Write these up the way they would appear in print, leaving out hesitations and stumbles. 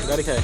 गाड़ी खाए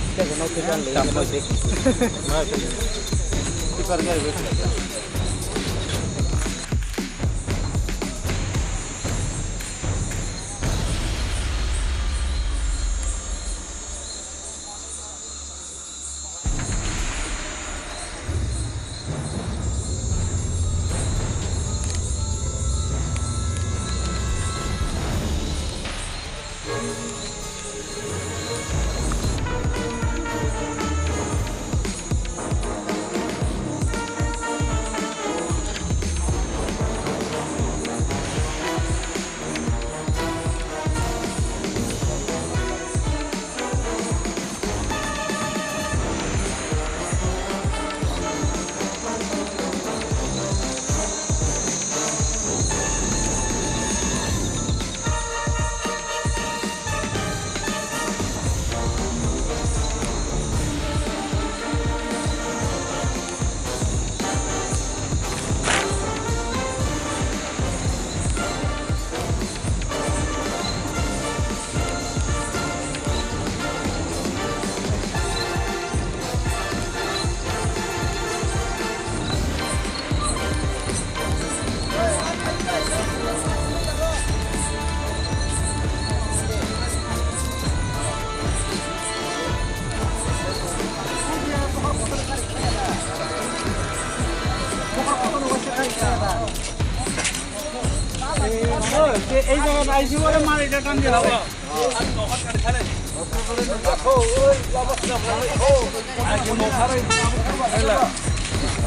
এই জায়গায় আইসি বলে মার এটা টান দিয়ে হবে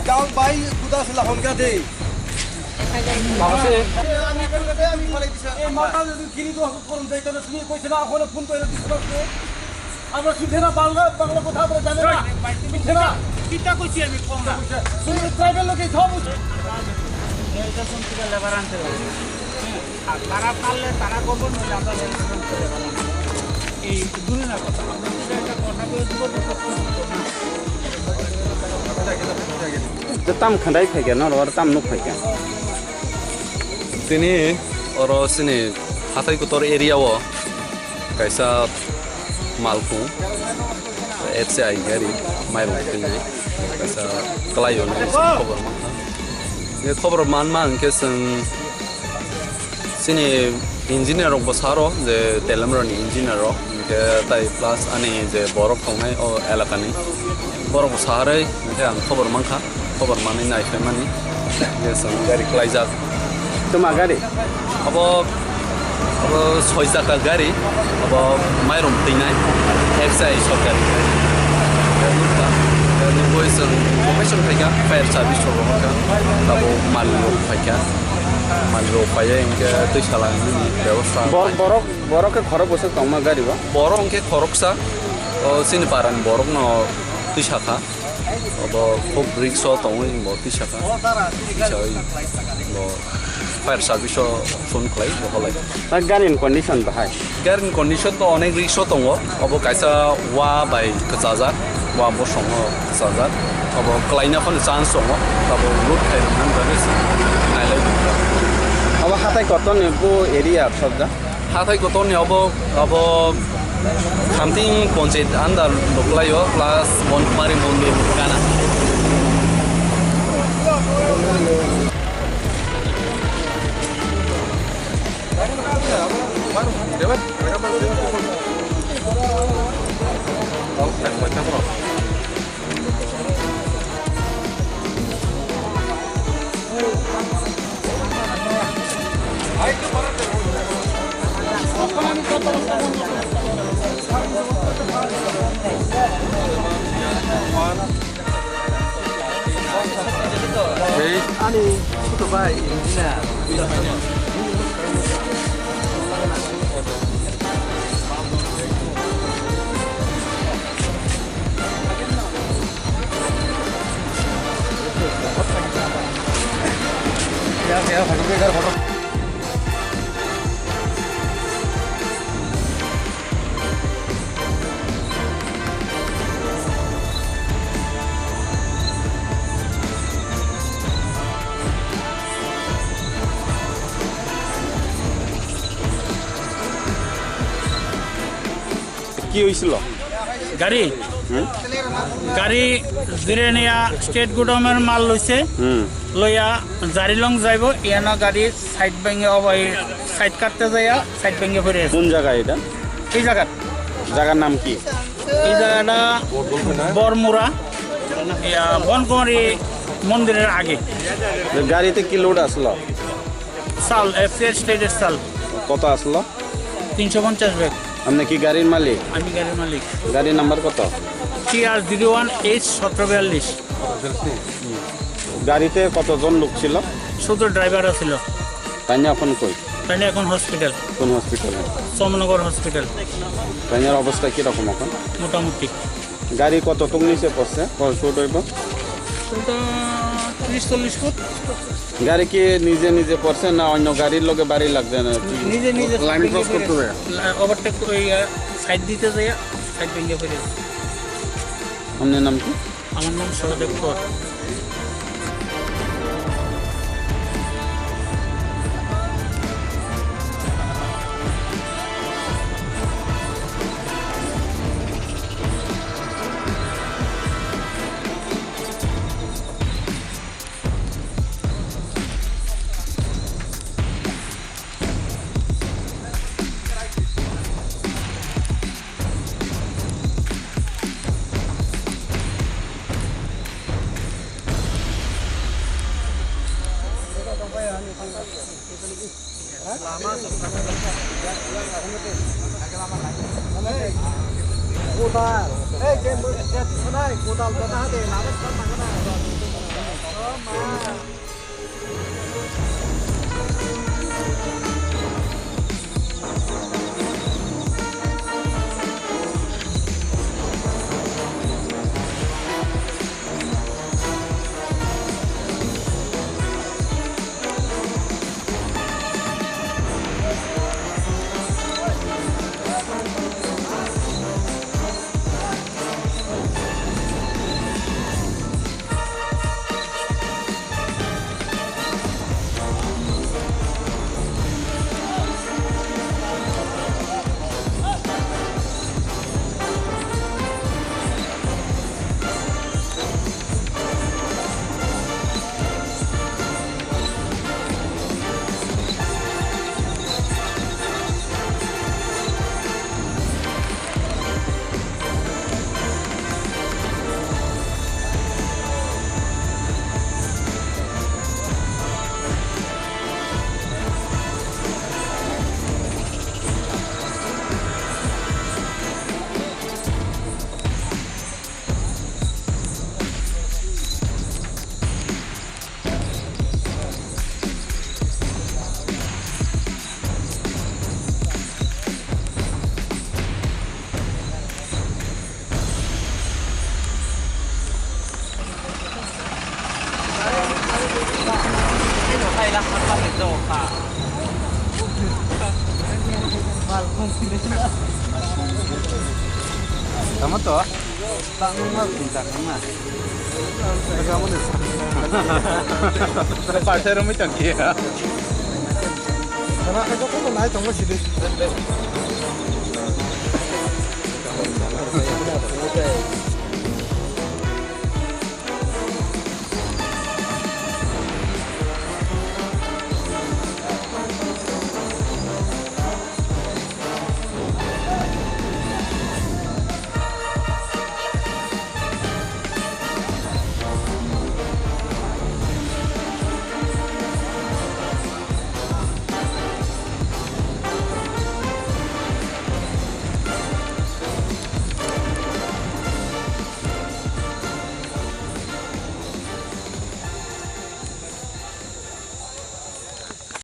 যাও ভাই কুদা ছিল হলকা দে আমি ফলাই দিছি এই মাথা যদি কিনি তো করুন দেই তো তুমি কইছ না এখন ফোন করে দিছ আমরা শুনতে না বাংলা বাংলা কথা আমরা জানি না শুনতে না কিটা কইছি আমি ফোন না শুনে ট্রাইবেল লোকে সব বুঝে এইটা শুনতে লেবার আনতে আর তারা পারলে তারা করবো নইলে আমরা এই দূরে না কথা আমরা একটা কথা বলে দিব tam khandai phai gen or tam nuk phai gen sini oro sini hatai kotor area o kaisa malpu HCI gari mail tinai kaisa kalayo na cover ma ye cover man ke sini engineer ro bosaro je telamron engineer ro ke tai plus ani je borok tongnai o elakani borok bosare ke ang cover mangkha cover mani nai famani ye gari klaijak tuma gari abo ছয় চাকা গাড়ি abo mairum tinai exai sokar boyson profession phaika fire service ro ka tabo malro phaika malro phaye inke tuisala ni ব্যবস্থা borok ke khoro bose tongma gari ba borok ke khoroksa o sini paran borok no tuisaka abo khub rickshaw tongoi bo tuisaka choi bo fire service phone clay boholai ta gari in condition ba hai gari condition to onek rickshaw tongo abo kaisa wa bai kajajar wa bo songo kajajar abo klaina phone chance songo abo road khai nan garis nailai aba hatai koton bu area sabda hatai koton abo something ponchait andar loklayo plus monmari mondir kana 아니 슈퍼바이 인지나 내가 가지고 내가 걸어 কি হয়েছিল গাড়ি গাড়ি জিরেনিয়া state গুডাউনের মাল লইছে লইয়া জারিলং যাইব ইয়ানা গাড়ি side ভেঙে সাইড কাটতে যাইয়া সাইড ভেঙে পড়ে আছে কোন জায়গায় এটা এই জায়গার নাম কি এই জায়গাটা বরমুরা বনকুমারী মন্দিরের আগে গাড়িতে কি লোড আসলো চাল এফসিআর স্টেটের চাল কত আসলো 350 ব্যাগ আপনি কি গাড়ির মালিক আমি গাড়ির মালিক গাড়ির নাম্বার কত TR01H1742 গাড়িতে কতজন লোক ছিল শুধু ড্রাইভার ছিল তাই এখন কই তাই এখন হসপিটাল কোন হসপিটালে সোমনগর হসপিটাল তাইনের অবস্থা কিরকম এখন মোটামুটি গাড়ি কত টুক নিচে পড়ছে ফুট হইব ওটা 30-40 ফুট গাড়ি কি নিজে নিজে পড়ছে না অন্য গাড়ির লোকে বাড়ি লাগছে না কি? নিজে নিজে লাইন ক্রস করতে হবে ওভারটেক সাইড দিতে যাইয়া সাইড ভেঙে ফেলে আপনার নাম কি আমার নাম সহদেব কর কোদাল এই যে শোনাই কোদাল কথা হাতে নামে সব মাগনা Kamu tuh tak ngomong pintar mana? Kamu tuh. Partai rumit canggih ya. Karena itu kan naik tunggu sini.